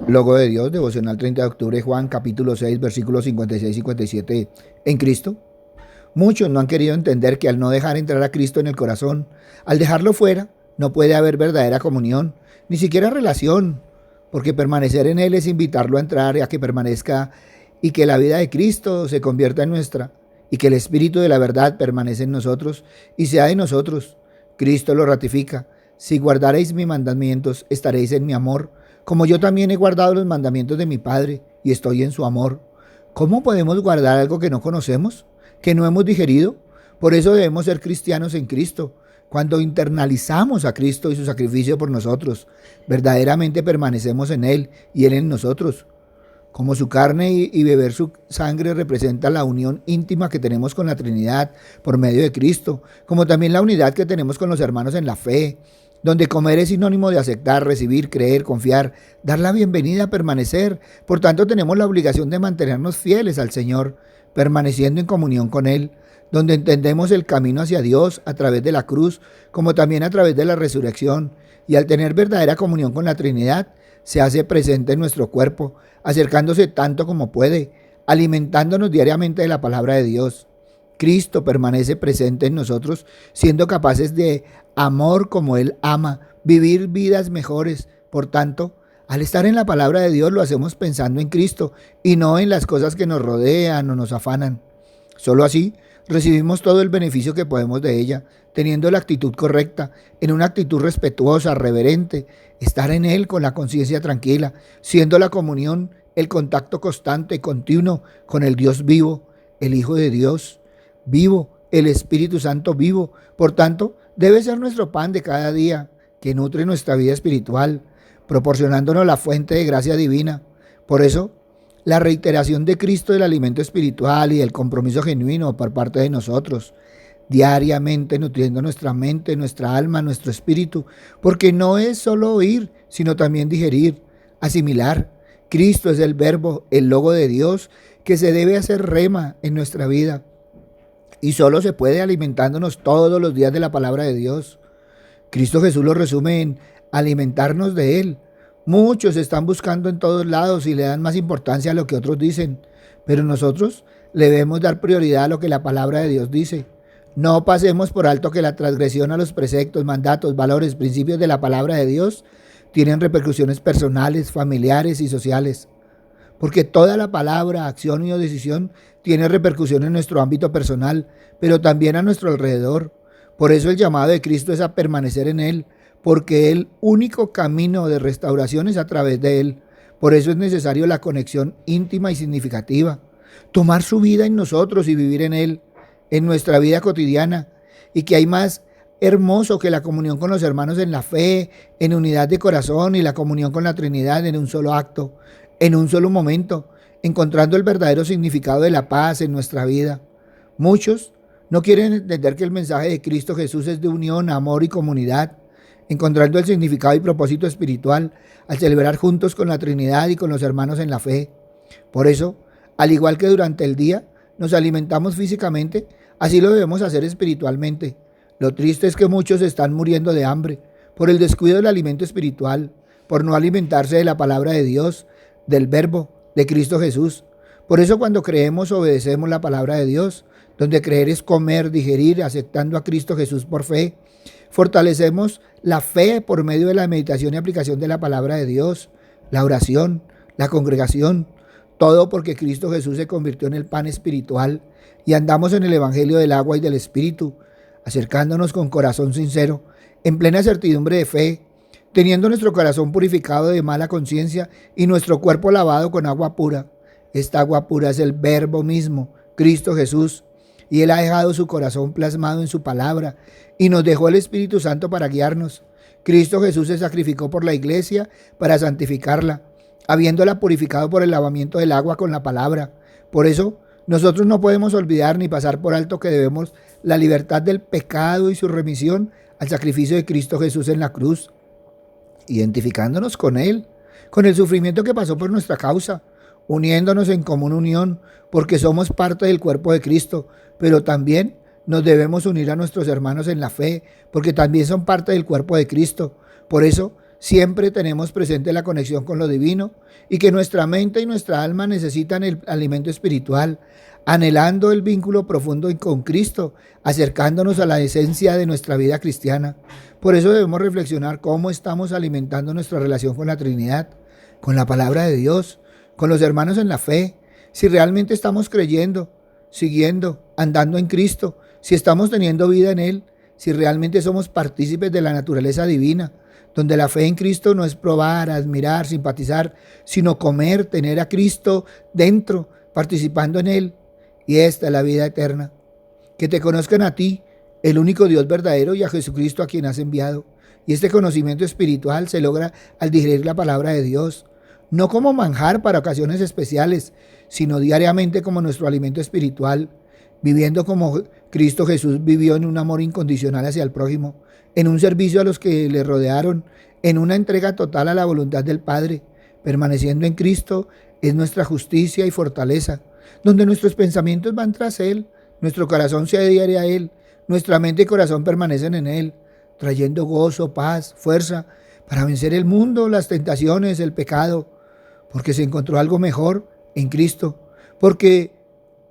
Logo de Dios, devocional 30 de octubre, Juan capítulo 6, versículos 56 y 57. En Cristo, muchos no han querido entender que al no dejar entrar a Cristo en el corazón, al dejarlo fuera, no puede haber verdadera comunión, ni siquiera relación, porque permanecer en Él es invitarlo a entrar y a que permanezca y que la vida de Cristo se convierta en nuestra y que el Espíritu de la verdad permanece en nosotros y sea de nosotros. Cristo lo ratifica. Si guardaréis mis mandamientos, estaréis en mi amor, como yo también he guardado los mandamientos de mi Padre y estoy en su amor. ¿Cómo podemos guardar algo que no conocemos, que no hemos digerido? Por eso debemos ser cristianos en Cristo. Cuando internalizamos a Cristo y su sacrificio por nosotros, verdaderamente permanecemos en Él y Él en nosotros. Como su carne y beber su sangre representa la unión íntima que tenemos con la Trinidad por medio de Cristo, como también la unidad que tenemos con los hermanos en la fe, donde comer es sinónimo de aceptar, recibir, creer, confiar, dar la bienvenida, permanecer. Por tanto, tenemos la obligación de mantenernos fieles al Señor, permaneciendo en comunión con Él, donde entendemos el camino hacia Dios a través de la cruz, como también a través de la resurrección, y al tener verdadera comunión con la Trinidad, se hace presente en nuestro cuerpo, acercándose tanto como puede, alimentándonos diariamente de la palabra de Dios. Cristo permanece presente en nosotros, siendo capaces de amor como Él ama, vivir vidas mejores. Por tanto, al estar en la palabra de Dios lo hacemos pensando en Cristo y no en las cosas que nos rodean o nos afanan. Solo así recibimos todo el beneficio que podemos de ella, teniendo la actitud correcta, en una actitud respetuosa, reverente, estar en Él con la conciencia tranquila, siendo la comunión el contacto constante y continuo con el Dios vivo, el Hijo de Dios vivo, el Espíritu Santo vivo. Por tanto, debe ser nuestro pan de cada día, que nutre nuestra vida espiritual, proporcionándonos la fuente de gracia divina. Por eso, la reiteración de Cristo del alimento espiritual y del compromiso genuino por parte de nosotros, diariamente nutriendo nuestra mente, nuestra alma, nuestro espíritu, porque no es solo oír, sino también digerir, asimilar. Cristo es el verbo, el logo de Dios, que se debe hacer rema en nuestra vida. Y solo se puede alimentándonos todos los días de la palabra de Dios. Cristo Jesús lo resume en alimentarnos de Él. Muchos están buscando en todos lados y le dan más importancia a lo que otros dicen, pero nosotros le debemos dar prioridad a lo que la palabra de Dios dice. No pasemos por alto que la transgresión a los preceptos, mandatos, valores, principios de la palabra de Dios tienen repercusiones personales, familiares y sociales. Porque toda la palabra, acción y decisión tiene repercusión en nuestro ámbito personal, pero también a nuestro alrededor. Por eso el llamado de Cristo es a permanecer en Él, porque el único camino de restauración es a través de Él. Por eso es necesario la conexión íntima y significativa. Tomar su vida en nosotros y vivir en Él, en nuestra vida cotidiana. Y que hay más hermoso que la comunión con los hermanos en la fe, en unidad de corazón y la comunión con la Trinidad en un solo acto, en un solo momento, encontrando el verdadero significado de la paz en nuestra vida. Muchos no quieren entender que el mensaje de Cristo Jesús es de unión, amor y comunidad, encontrando el significado y propósito espiritual al celebrar juntos con la Trinidad y con los hermanos en la fe. Por eso, al igual que durante el día nos alimentamos físicamente, así lo debemos hacer espiritualmente. Lo triste es que muchos están muriendo de hambre por el descuido del alimento espiritual, por no alimentarse de la palabra de Dios, del verbo de Cristo Jesús. Por eso cuando creemos obedecemos la palabra de Dios, donde creer es comer, digerir, aceptando a Cristo Jesús por fe. Fortalecemos la fe por medio de la meditación y aplicación de la palabra de Dios, la oración, la congregación, todo porque Cristo Jesús se convirtió en el pan espiritual y andamos en el evangelio del agua y del espíritu, acercándonos con corazón sincero, en plena certidumbre de fe, teniendo nuestro corazón purificado de mala conciencia y nuestro cuerpo lavado con agua pura. Esta agua pura es el verbo mismo, Cristo Jesús, y Él ha dejado su corazón plasmado en su palabra y nos dejó el Espíritu Santo para guiarnos. Cristo Jesús se sacrificó por la iglesia para santificarla, habiéndola purificado por el lavamiento del agua con la palabra. Por eso, nosotros no podemos olvidar ni pasar por alto que debemos la libertad del pecado y su remisión al sacrificio de Cristo Jesús en la cruz, identificándonos con Él, con el sufrimiento que pasó por nuestra causa, uniéndonos en común unión, porque somos parte del cuerpo de Cristo, pero también nos debemos unir a nuestros hermanos en la fe, porque también son parte del cuerpo de Cristo. Por eso siempre tenemos presente la conexión con lo divino y que nuestra mente y nuestra alma necesitan el alimento espiritual, anhelando el vínculo profundo con Cristo, acercándonos a la esencia de nuestra vida cristiana. Por eso debemos reflexionar cómo estamos alimentando nuestra relación con la Trinidad, con la palabra de Dios, con los hermanos en la fe, si realmente estamos creyendo, siguiendo, andando en Cristo, si estamos teniendo vida en Él, si realmente somos partícipes de la naturaleza divina, donde la fe en Cristo no es probar, admirar, simpatizar, sino comer, tener a Cristo dentro, participando en Él. Y esta es la vida eterna, que te conozcan a ti, el único Dios verdadero, y a Jesucristo a quien has enviado. Y este conocimiento espiritual se logra al digerir la palabra de Dios, no como manjar para ocasiones especiales, sino diariamente como nuestro alimento espiritual, viviendo como Cristo Jesús vivió, en un amor incondicional hacia el prójimo, en un servicio a los que le rodearon, en una entrega total a la voluntad del Padre. Permaneciendo en Cristo es nuestra justicia y fortaleza, donde nuestros pensamientos van tras Él, nuestro corazón se adhiere a Él, nuestra mente y corazón permanecen en Él, trayendo gozo, paz, fuerza para vencer el mundo, las tentaciones, el pecado, porque se encontró algo mejor en Cristo, porque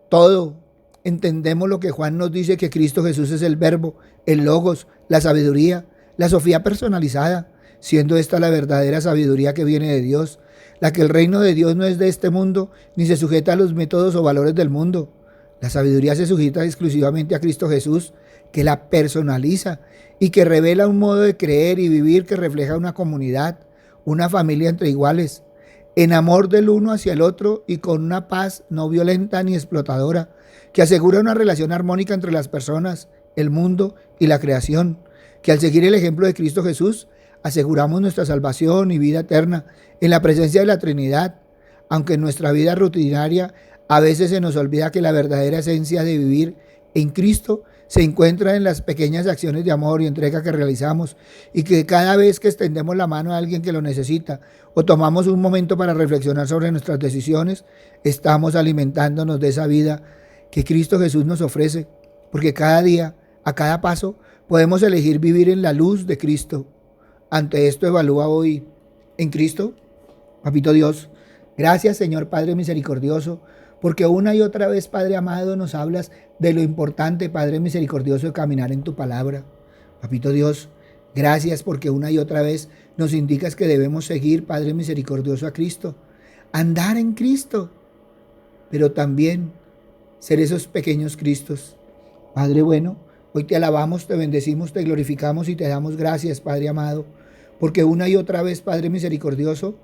todo entendemos lo que Juan nos dice, que Cristo Jesús es el Verbo, el Logos, la sabiduría, la Sofía personalizada, siendo esta la verdadera sabiduría que viene de Dios, la que el reino de Dios no es de este mundo, ni se sujeta a los métodos o valores del mundo. La sabiduría se sujeta exclusivamente a Cristo Jesús, que la personaliza y que revela un modo de creer y vivir que refleja una comunidad, una familia entre iguales, en amor del uno hacia el otro y con una paz no violenta ni explotadora, que asegura una relación armónica entre las personas, el mundo y la creación, que al seguir el ejemplo de Cristo Jesús, aseguramos nuestra salvación y vida eterna en la presencia de la Trinidad, aunque en nuestra vida rutinaria a veces se nos olvida que la verdadera esencia de vivir en Cristo se encuentra en las pequeñas acciones de amor y entrega que realizamos, y que cada vez que extendemos la mano a alguien que lo necesita o tomamos un momento para reflexionar sobre nuestras decisiones, estamos alimentándonos de esa vida que Cristo Jesús nos ofrece, porque cada día, a cada paso, podemos elegir vivir en la luz de Cristo. Ante esto, evalúa hoy: en Cristo, Papito Dios, gracias, Señor Padre misericordioso, porque una y otra vez, Padre amado, nos hablas de lo importante, Padre misericordioso, de caminar en tu palabra. Papito Dios, gracias porque una y otra vez nos indicas que debemos seguir, Padre misericordioso, a Cristo, andar en Cristo, pero también ser esos pequeños Cristos. Padre bueno, hoy te alabamos, te bendecimos, te glorificamos y te damos gracias, Padre amado, porque una y otra vez, Padre misericordioso,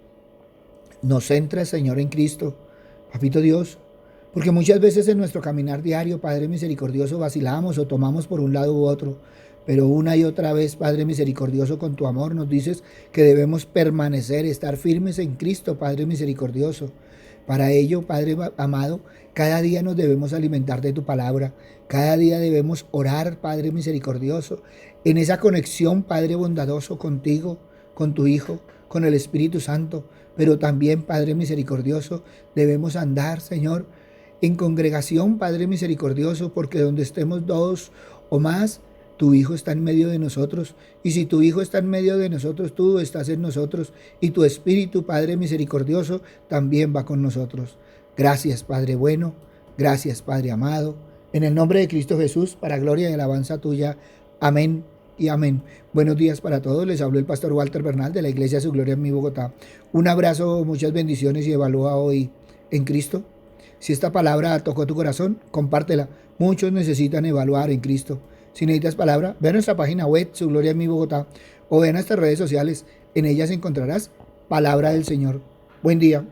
nos centras, Señor, en Cristo. Papito Dios, porque muchas veces en nuestro caminar diario, Padre misericordioso, vacilamos o tomamos por un lado u otro, pero una y otra vez, Padre misericordioso, con tu amor nos dices que debemos permanecer, estar firmes en Cristo, Padre misericordioso. Para ello, Padre amado, cada día nos debemos alimentar de tu palabra, cada día debemos orar, Padre misericordioso, en esa conexión, Padre bondadoso, contigo, con tu Hijo, con el Espíritu Santo, pero también, Padre misericordioso, debemos andar, Señor, en congregación, Padre misericordioso, porque donde estemos dos o más, tu Hijo está en medio de nosotros, y si tu Hijo está en medio de nosotros, tú estás en nosotros, y tu Espíritu, Padre misericordioso, también va con nosotros. Gracias, Padre bueno, gracias, Padre amado, en el nombre de Cristo Jesús, para gloria y alabanza tuya. Amén y amén. Buenos días para todos, les habló el pastor Walter Bernal de la Iglesia Su Gloria en mi Bogotá. Un abrazo, muchas bendiciones, y evalúa hoy: en Cristo. Si esta palabra tocó tu corazón, compártela. Muchos necesitan evaluar en Cristo. Si necesitas palabra, ve a nuestra página web, Su Gloria en mi Bogotá, o ve a nuestras redes sociales. En ellas encontrarás palabra del Señor. Buen día.